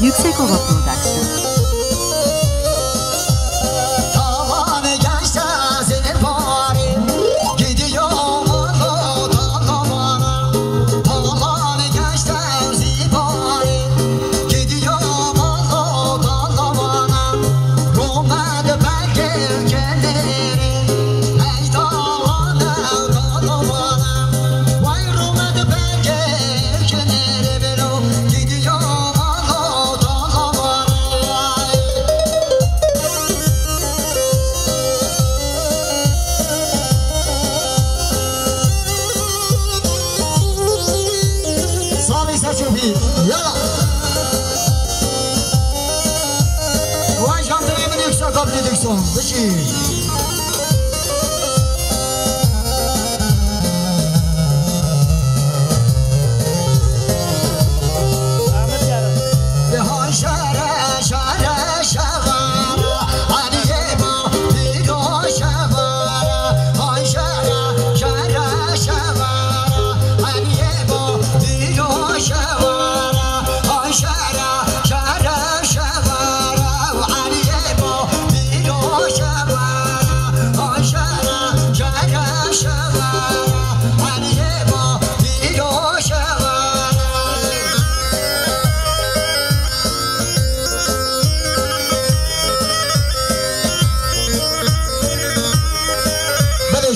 Yüksekova Production.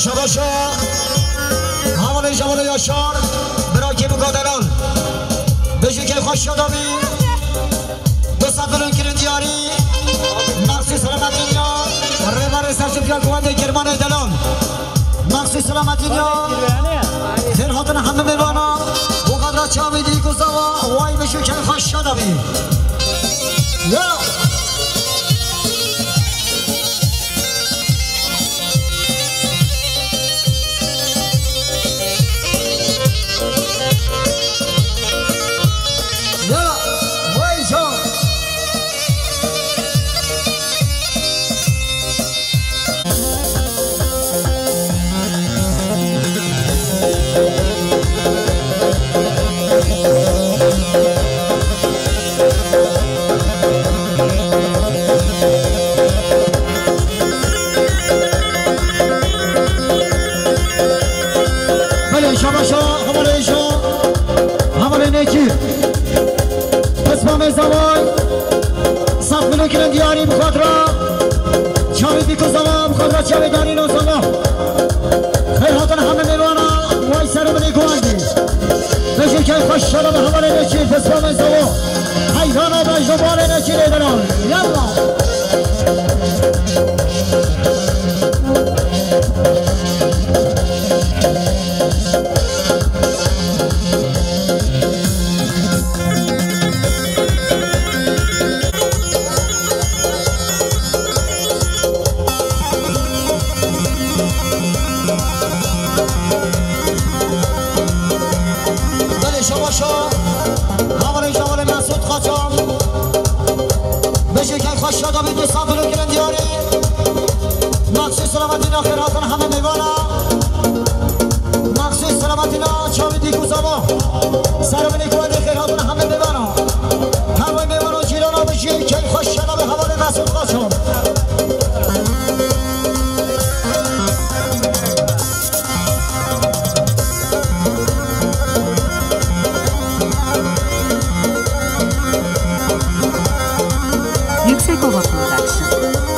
شباشا همون جوان یاشار برای که بگادران بجو که خوش شدامی 200 میلیون کرن دیاری مخصوص سلامت دنیا ربر سرچپیال کوانده گرمان دلان مخصوص سلامت دنیا خیر خاطر همه میوانا بقدر چاوی دی گذاوا وای بجو که خوش شدامی دیاری بخاطرا چاوی بیکو زمان بخاطرا چاوی داری نو زمان خیراتن همه میوانا وای سر منی گواندی بشی که خوش شده به همه نچیر پس با من زمان حیزانا بجنبال نچیر ایدنان یلا شادابی 200 میلیون کرن دیاری مخصوص سلامتینا خیراتن همه میوانا مخصوص سلامتینا چاوی دیکو زبا سرمینی کوانده خیراتن همه میوانا همه میوانا جیرانا بشی که خوش شادابی حواله مسعود قاچم Yüksekova Production.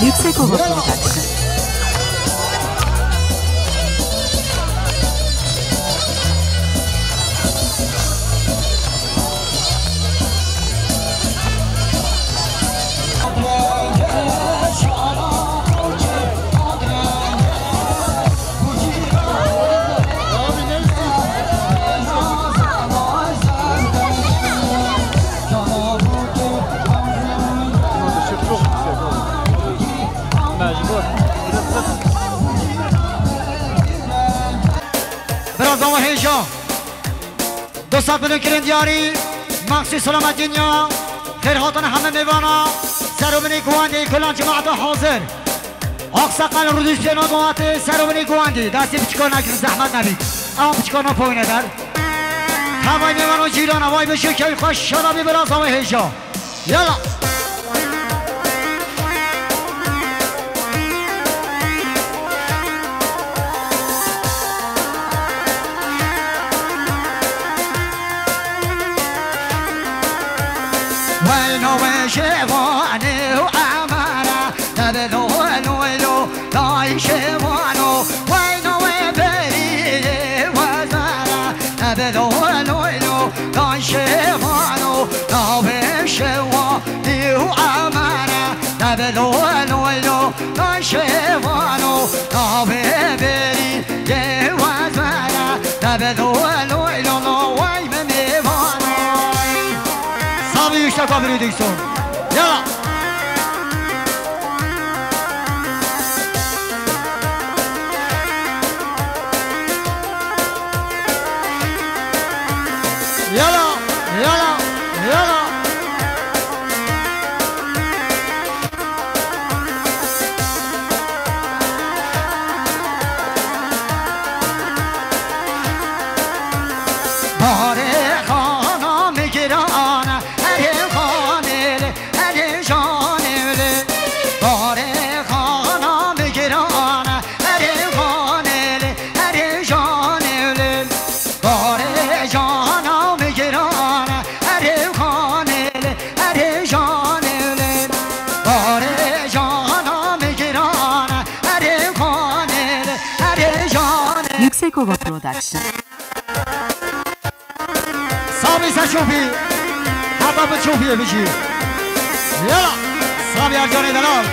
Yüksek Ova Production. برازا و هیجا 200 میلیون کرند یاری مقصی سلامت دنیا خیرهاتان همه میوانا سروبنی گواندی کلان جماعت حاضر آقساقل رودیش جنا گوات سروبنی گواندی دستی بچکار نکن زحمت نبید اما بچکار نپوینه در هوای میوانا جیران هوای بشو که خوش شرابی برازا و هیجا یلا شواني وعمارة تبلو الولو لا شوانو وينو وبري وزارة تبلو الولو لا شوانو لا شواني وعمارة تبلو الولو لا شوانو لا بري وزارة تبلو الولو وين ميوانو صابي يشتكى بريدكسون يلا يلا يلا يلا باري خانا مجرانا هري خاني هري جاني باري خانا مجرانا هري خاني هري جاني باري جانا مجرانا هري خاني هري جاني باري جانا مجرانا هري خاني هري جاني Yüksek Ova Production. صابي سشوفي حبا بتشوفي بشي يلا صابي ارجاني دلال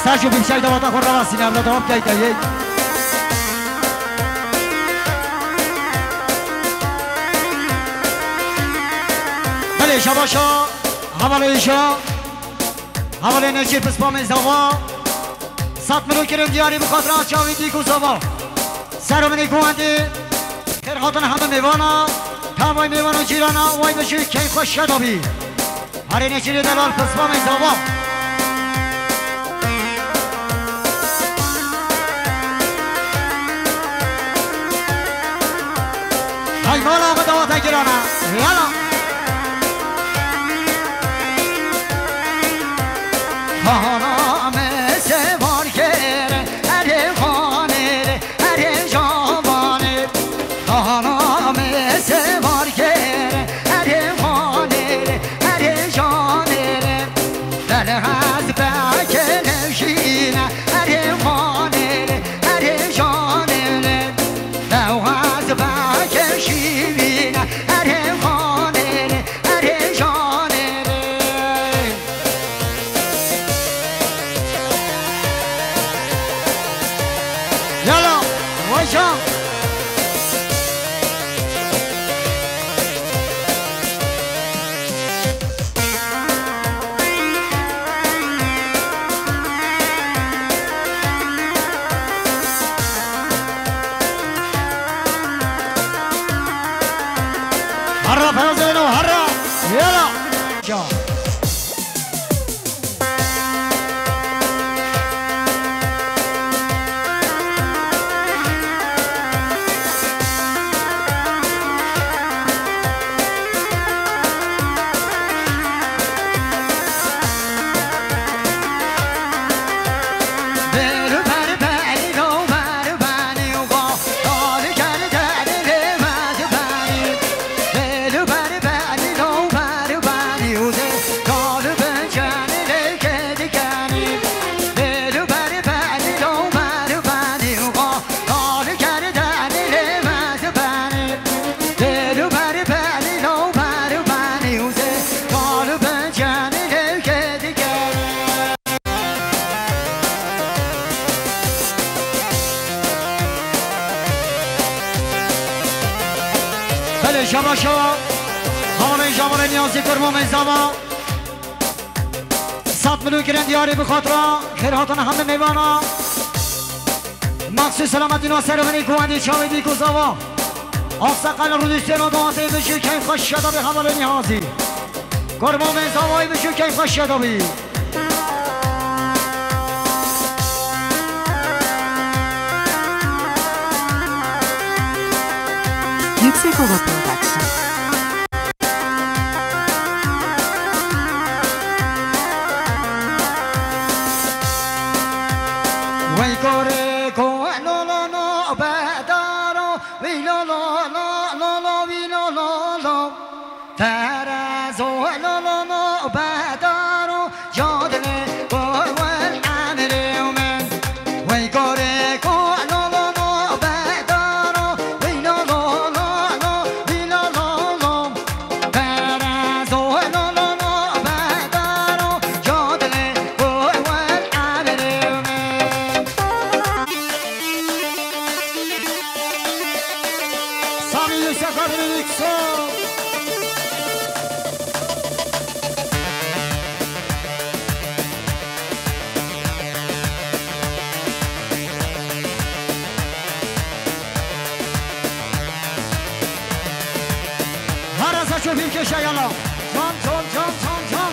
سشوفي بشي دوات خور رواسي نملا دوام كيتا يي بله شباشا حواليشا حوالی نشیر پس پامن زوا 100 میلیون کرم دیاری بخاطر از چاویدی کوزاوا سرمنی گواندی خیرخاتن همه میوانا تمای میوانا جیرانا وای بشی کی خوش شدابی هر نشیر دلال پس پامن زوا های مالا آقا دوات گیرانا یالا خانم سوار کرد هر خانه هر جوانه خانم سوار کرد هر خانه هر جانه در از بک نشینه هر خانه هر جانه در از بک شیرینه هر خانه هر جانه يلا وجه هرا فوزينو هرا يلا جا بله شما همون جوان نیازی کرمو میزاما 100 میلیون گرند دیاری بخاطر خیرهاتون همه میوانا مخصوص سلامتی ناصر بنی کوهندی چاویدی کوزاوا آسقل رودستان و دوازه بشو که خوش شده به حوال نیازی کرمو میزامایی بشو که خوش شده بی Yüksek Ova Production. Vay kore ko lo lo lo badaro vi lo lo lo lo lo vi lo lo lo tarazo lo lo lo badaro yodle ko wal amre umen vay kore ko lo lo lo badaro vi lo lo lo lo vi lo lo lo tarazo lo lo lo badaro yodle ko wal amre umen Sami Yusuf Arıkso Harasa çöpün köşe yana Can can can can can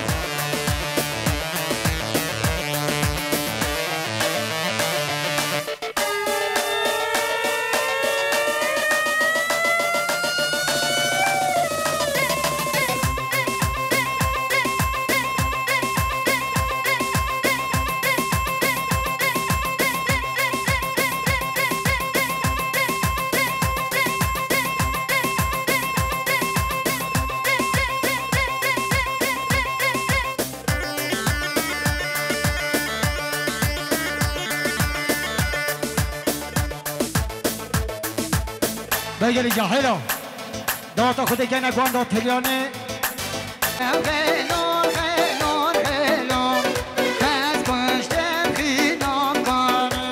بگیری جاهلو دوتا خودی که نگوان دو تلیانه غیلون غیلون غیلون از کشتم خینام کنه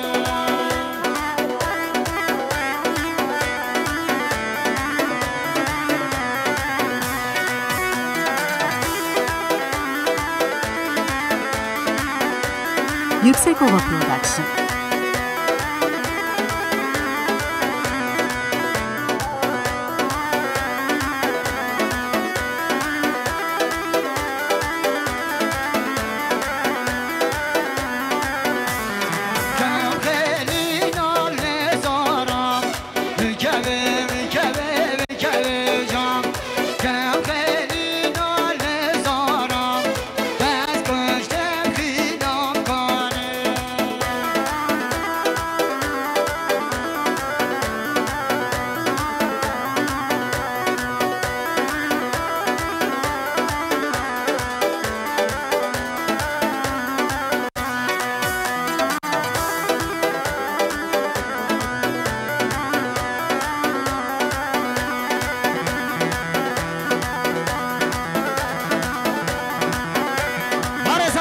Yüksek Ova Production.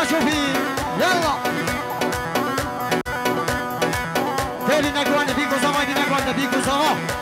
شوفي يلا ديري نقوان بيكو زما دي نقوان بيكو زما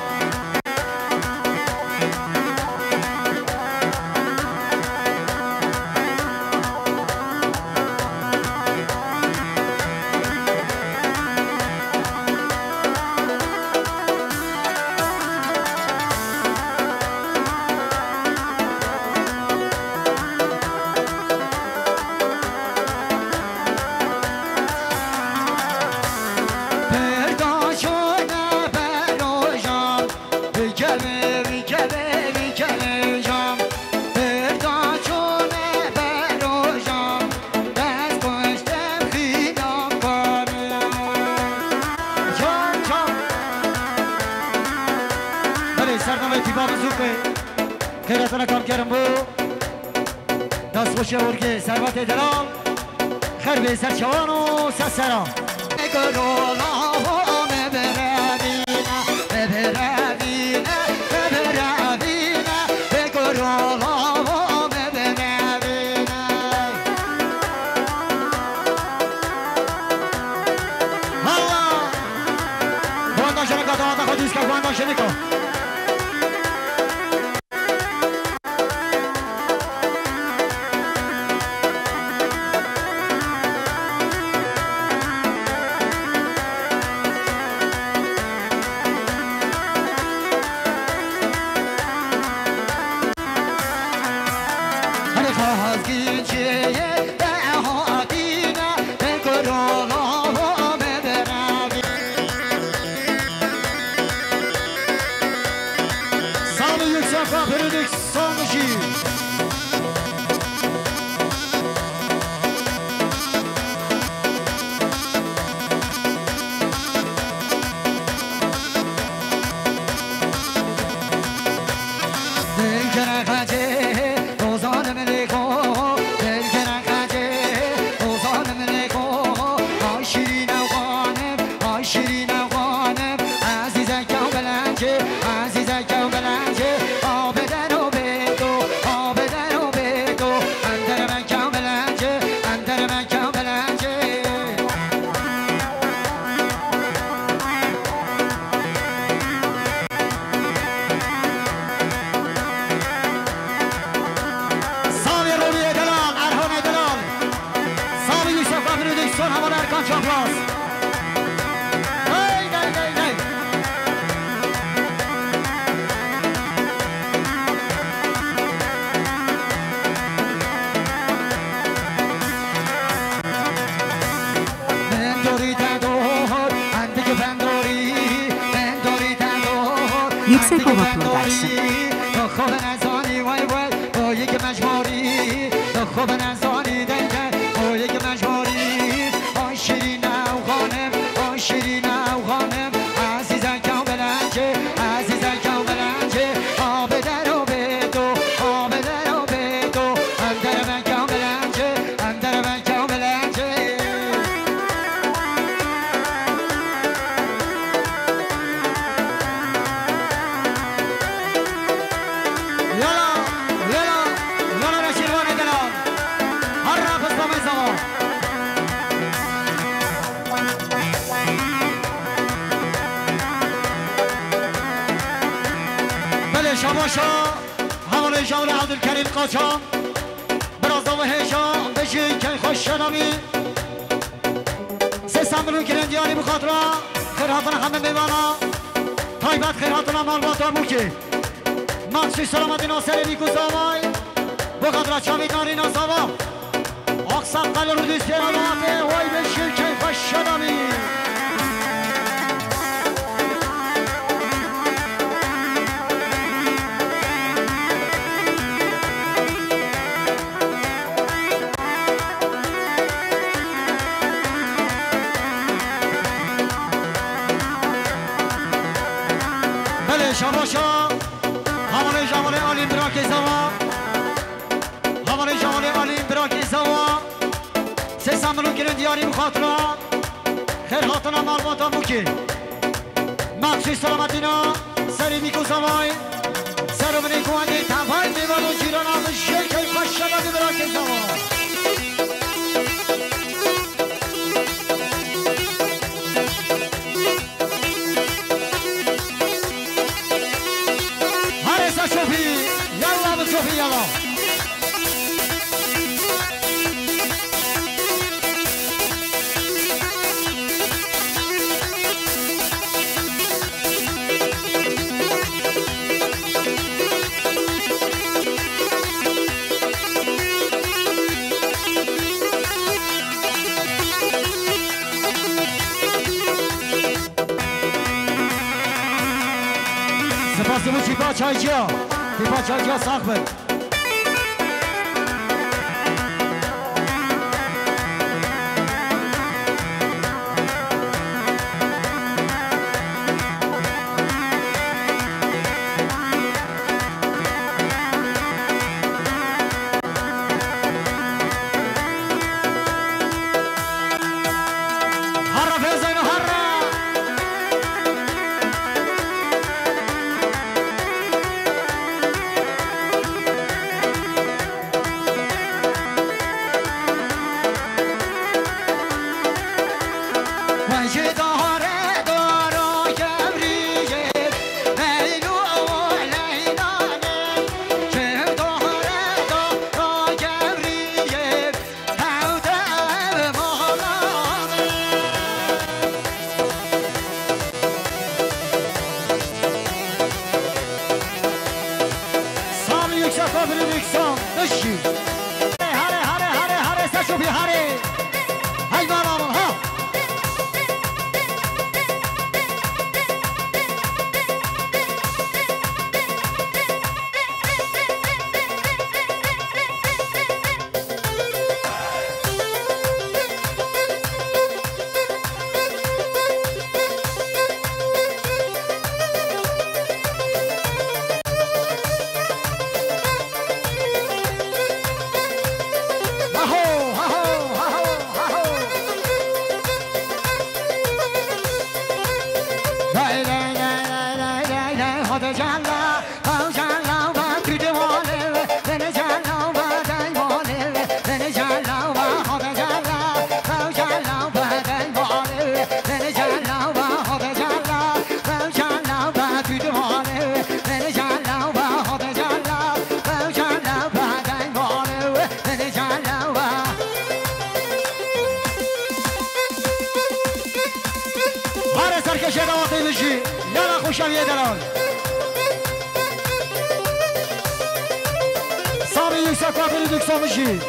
خیرتان کام کردم بو دست خوشی ورگی ثروت دلال خیر به سر شوان و سر سرام Cuando se le Yusuf'a bürüdük son işi. Yüksek Hava Production. شباشا حواله جول عبدالکریم قاچان برازا و هیشان بشین که خوش شنامی سه سنبلون کرندیانی بخاطرا خیراتنا همه میوانا تایبت خیراتنا مالباتا موکی مخصوص سلامتی ناصر نیکو زامای بخاطرا چاوید ناری نازاوا اقصاب قل رو دوست پیراناته وای بشین که خوش شنامی شباشا حواله جواله آلیم براک زوا حواله جواله آلیم براک زوا سه سنبلون کرن دیاری بخاطرا خیر خاطنا مالباتا موکی مخصوص سلامتینا سری میکو زوای سر و منی کوانی تفای میوان و جیران آمد شکل خوش شبادی براک زوا شوفي يلا سپاس بوچی با چایجیا تیپا چایجیا ساخ بد شویه دلال سامی یکسا کابلی دکسا میشی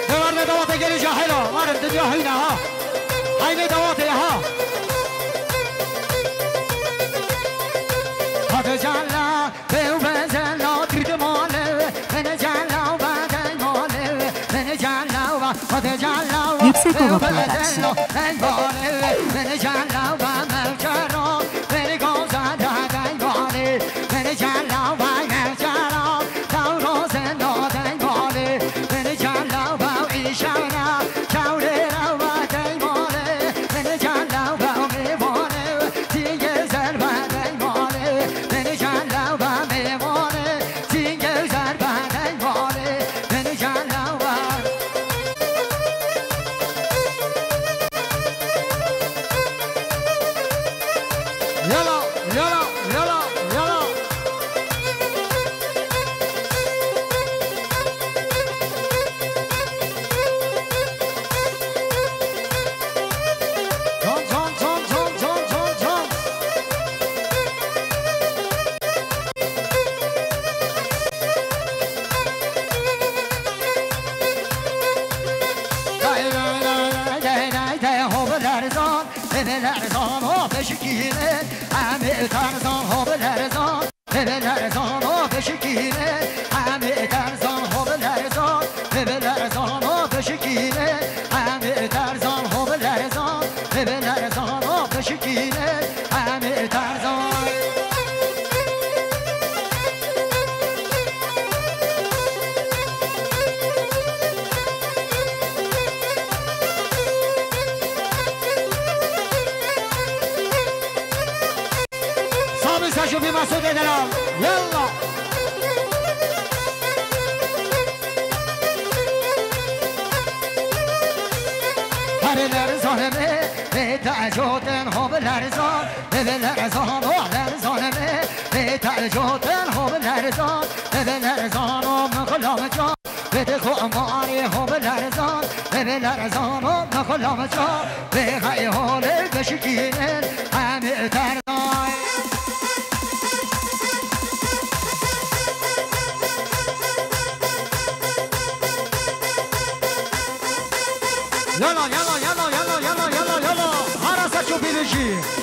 دور ندوات گلی جاهلا مارد جاهینا ها حیمی دوات ها هاد جالا بیو بزلا ترد ماله من جالا و دای ماله من جالا و هاد جالا و بیو بزلا من ماله من جالا و ملکرا من گوزا دای ماله من جالا و ملکرا تاورو زندا دای ماله من جالا و ایشانا چاوره را و دای ماله من جالا و میوانه دیگه زر و دای ماله من جالا و میوانه دیگه زر و دای ماله من جالا و یلا یلا یلا یلا جان جان جان جان جان جان جان دای دای دای دای دای هوب لرزان لرزان ها بشکینه همه ترزان هوب لرزان لرزان ها بشکینه همه ترزان هوب لرزان لرزان ها بشکینه همه ترزان هوب لرزان لرزان ها بشکینه همه ترزان سامي ساشو في مسعود دلال يلا هر لرزان به تعجوتن هو لرزان به لرزان و لرزان به تعجوتن هو لرزان به لرزان و مخلام جان به دخو ماری هو لرزان به لرزان و مخلام جان به خی حال بشکینن همه ترزان يلا يلا يلا يلا يلا يلا يلا هرسة شو بيجي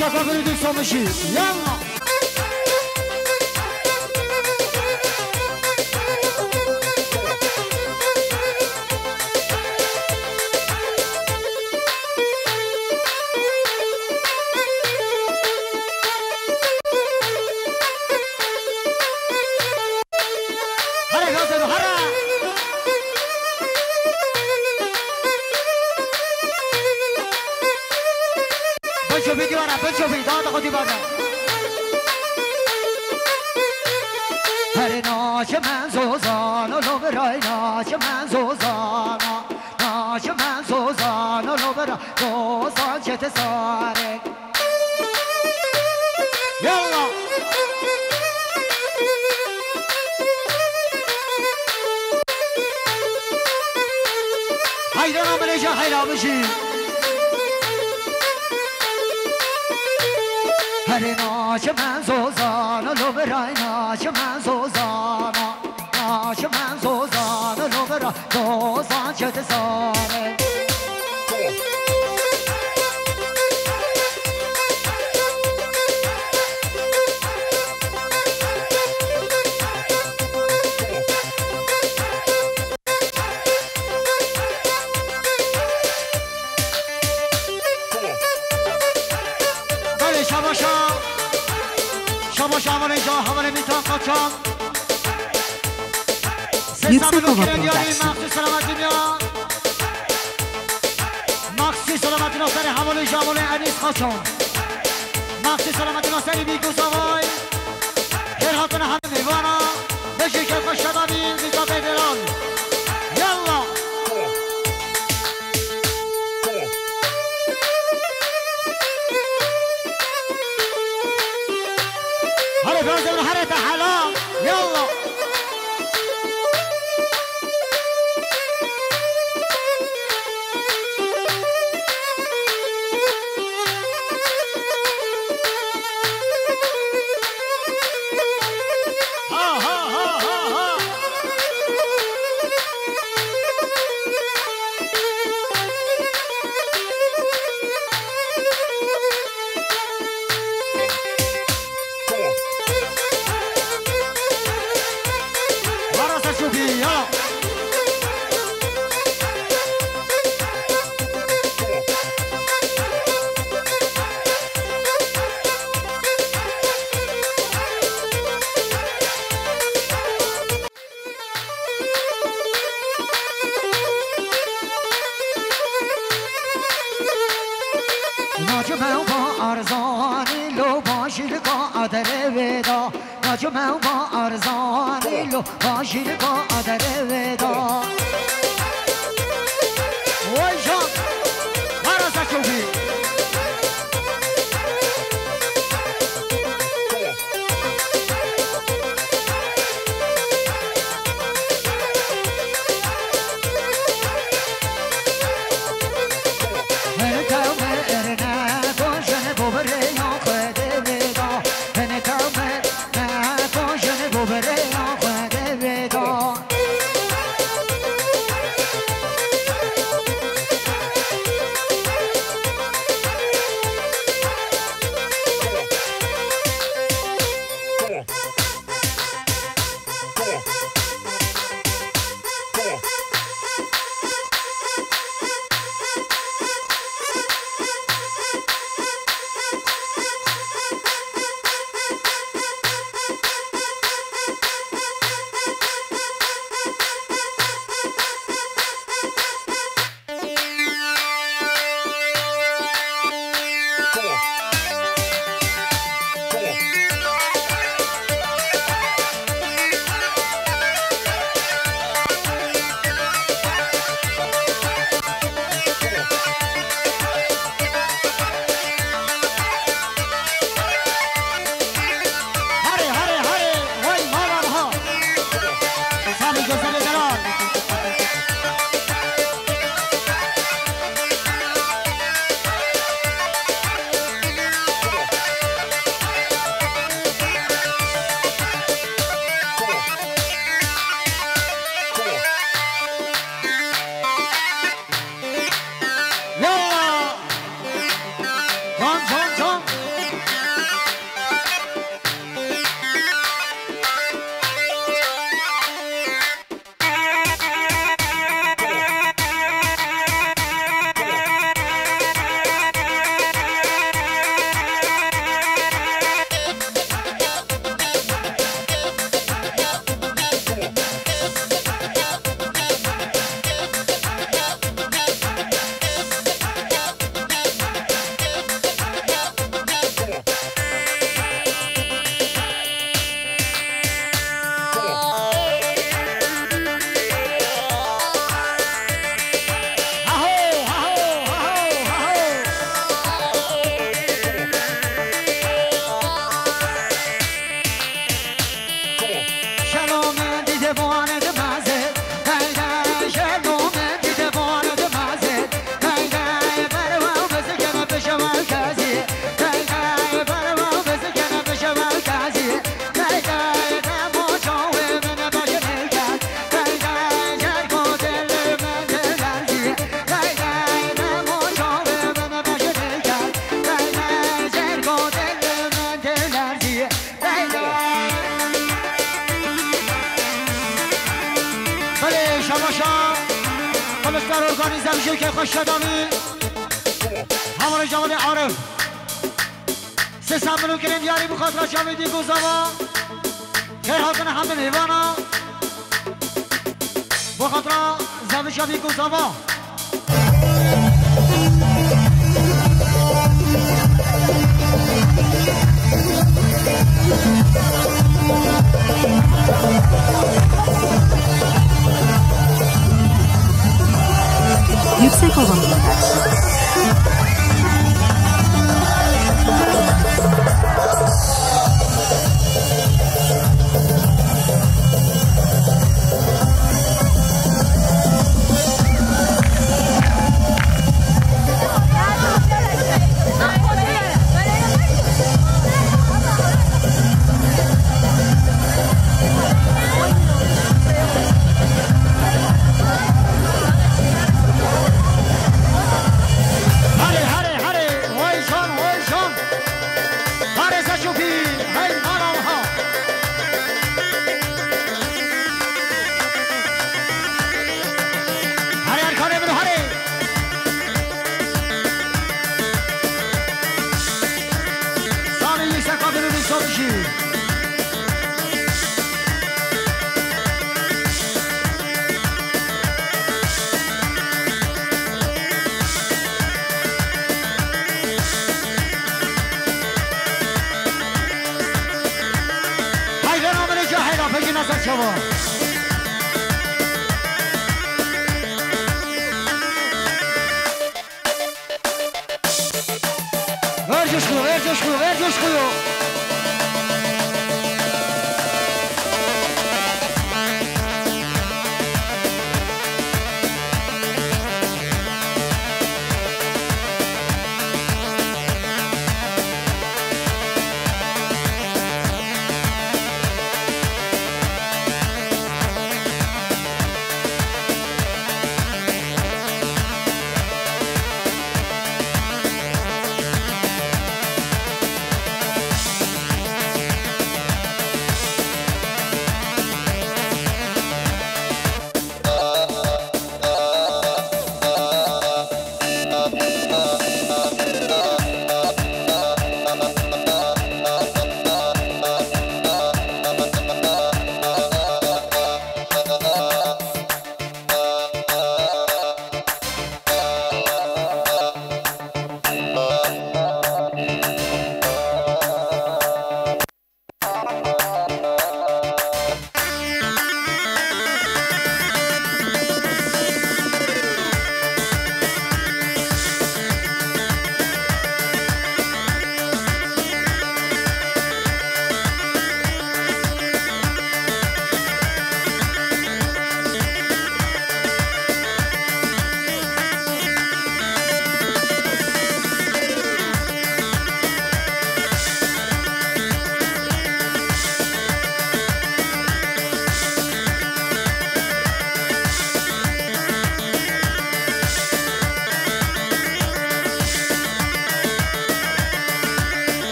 شكرا بريدك سومشي يلا هر ناش من سوزان لو برای ناش من سوزان ناش من سوزان لو برای دوزان چت سانه شما اینجا حواله میتان قاچان Yüksek Hava Production. مخصوص سلامتی میاد مخصوص سلامتی ناصر حواله جواله انیس قاچان مخصوص سلامتی ناصر بیگوز آوای خیر هاتون همه میوانا بشی که خوش شدابی میتا بیدران یلا هره فرزون هره تحلال يلا ناجمه با ارزانی لو باشید با عدر ودا ناجمه با ارزانی لو باشید با عدر ودا وای جان مراسا چوبی خلصتر ارگانیزه بشو که خوش دامی همون جوان عارف 300 ملون کریم یاری بخاطر شامیدی گوزاوا خیر حاضر همه نیوانا بخاطر زده شامی گوزاوا Yüksek Ova Production.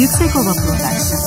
Yüksekova Production.